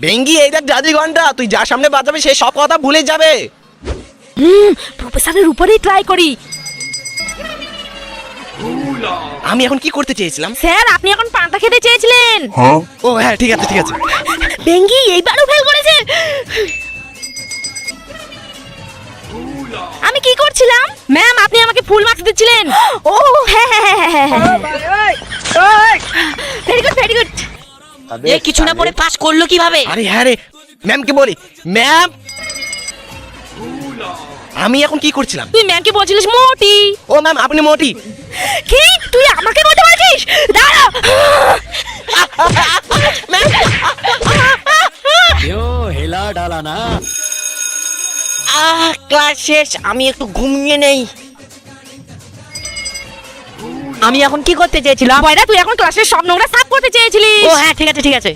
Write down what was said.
ভেঙ্গি এই দেখ জাদু ঘন্টা, তুই যার সামনে বাজাবে সে সব কথা ভুলে যাবে। প্রফেসরের উপরেই ট্রাই করি। আমি এখন কি করতে চেয়েছিলাম? স্যার আপনি এখন পান্তা খেতে চেয়েছিলেন। ও হ্যাঁ ঠিক আছে ঠিক আছে। ভেঙ্গি এইবারও ফেল করেছে। আমি কি করছিলাম? ম্যাম আপনি আমাকে ফুল মার্কস দিচ্ছিলেন। ও হ্যাঁ ভেরি গুড ভেরি গুড। এ কিছু না পড়ে পাস করলো কিভাবে? আরে হ্যাঁ রে, ম্যামকে বলি। ম্যাম আমি এখন কি করছিলাম? তুই ম্যামকে বলছিলিস মোটি। ও ম্যাম আপনি মোটি। কি তুই আমাকে বলতে বলছিস? দাঁড়া। क्यों हिला डाला ना? ক্লাস শেষ, আমি একটু ঘুমিয়ে নেই। আমি এখন কি করতে চেয়েছিলাম? বয়রা তুই এখন ক্লাসের সব নোংরা সাফ করতে চেয়েছিলিস। ও হ্যাঁ ঠিক আছে ঠিক আছে।